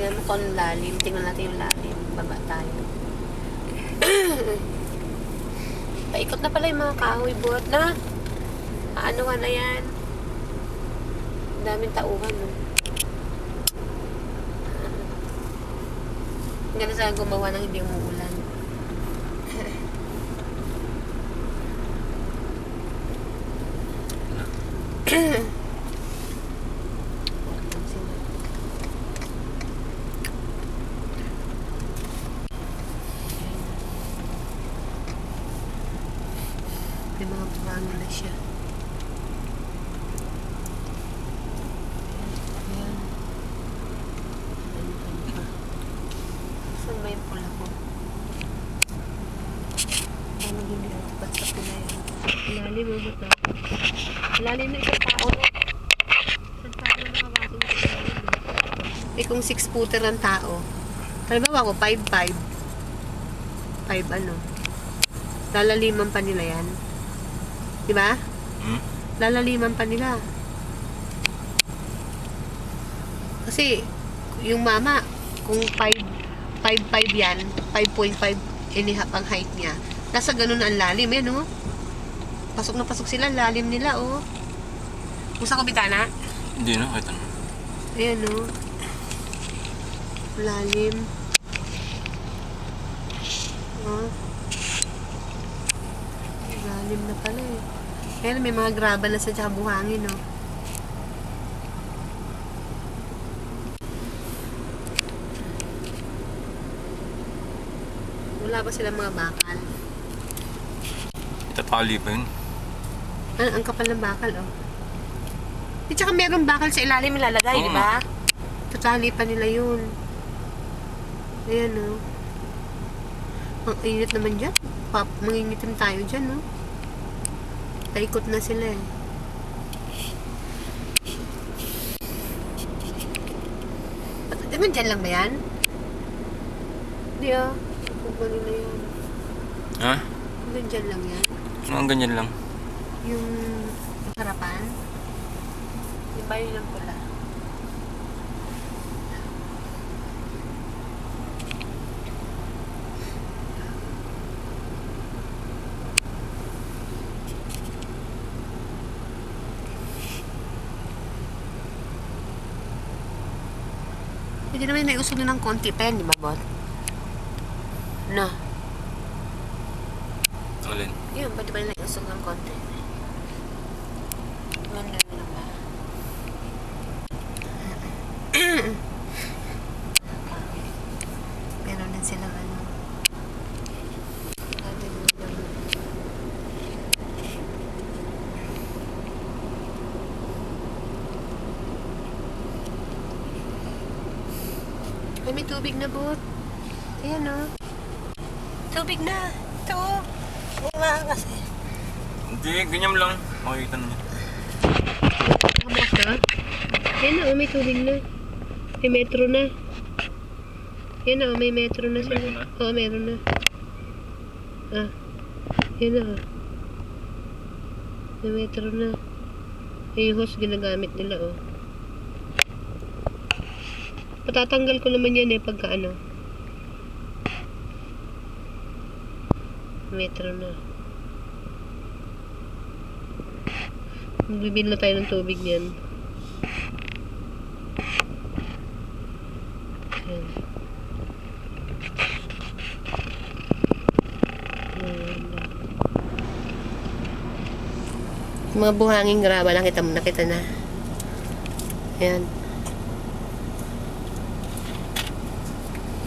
Tingnan mo kung lalim. Tingnan natin yung lalim. Baba tayo. Paikot na pala yung mga kahoy buhat na. Aanuhan na yan. Daming tauhan. No? Ganda sana gumawa ng hindi umuulan. May mga buwango na siya. Ayan. Saan ba yung pula ko? Ano hindi ako ba't sa pula yan? Ilalim mo ba ito? Ilalim na isang tao. Isang tao na nakawasing sa ilalim. Eh kung 6 footer ang tao. Halimbawa ako, 5'5". 5 ano? Lalaliman pa nila yan. Diba? Lalaliman pa nila. Kasi, yung mama, kung 5'5" yan, 5.5 and a half ang height niya. Nasa ganun ang lalim, yan, oh. Pasok na pasok sila, lalim nila, oh. Gusto ko bitana? Hindi na, kahit ano. Ayan, oh. Lalim. Oh. Lalim na pala, eh. Kaya may mga graba na sa tsaka buhangin, no? Wala ba silang mga bakal? Itatali pa yun. Ang kapal ng bakal, oh. At saka merong bakal sa ilalim ilalagay, di ba? Tatali pa nila yun. Ayan, oh. Ang init naman dyan. Mangingitim tayo dyan, no? Paikot na sila, eh. Diba dyan lang ba yan? Hindi, oh. Kung ba nila yan? Ha? Diba dyan lang yan? Ang ganyan lang. Yung harapan? Di ba yun ang pula? Hindi naman naiusog na ng konti pa yan, di ba, Bot? No. Alin? Yun, pwede ba naiusog ng konti? Ganda na ba? Meron din silang ano. Ay, may tubig na, Bot. Ayan, oh. Tubig na. Ito, oh. Wala kasi. Hindi, ganyan lang. Makikita na niya. Nakabukas na? Ayan na, oh, may tubig na. May metro na. Ayan na, oh, may metro na sila. Oo, meron na. Ah. Ayan na, oh. May metro na. Yung hose ginagamit nila, oh. Patatanggal ko naman yan, eh, pagka ano. Metro na. Magbibili na tayo ng tubig niyan. Ayan. Mga buhanging graba, nakita mo, nakita na. Ayan.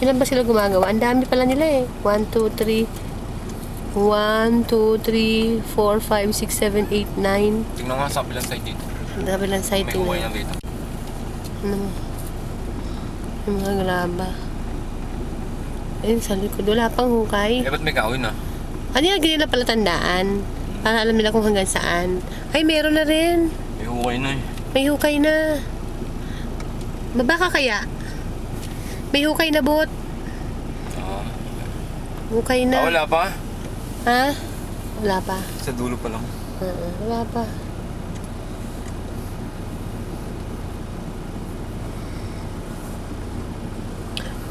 Ilan ba sila gumagawa? Ang dami pala nila, eh. 1, 2, 3. 1, 2, 3, 4, 5, 6, 7, 8, 9. Tingnan nga sa kabilang side dito. Kabilang side May tingnan. huway na dito. Ano? Yung mga graba. Ayun, sa likod. Wala pang hukay. Eh, ba't may kahoy na? Ano yung nila pala tandaan? Para alam nila kung hanggang saan. Ay, meron na rin. May huway na, eh. May hukay na. Baba ka kaya? May hukay na, Bot. Hukay na. Wala pa? Ha? Wala pa. Sa dulo pa lang. Wala pa.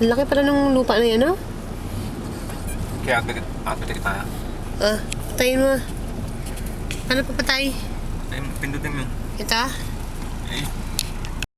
Ang laki pala ng lupa na yan, no? Kaya apit tayo. Ah, patayin mo. Ano pa patay? Ay, pindutin mo. Ito? Eh,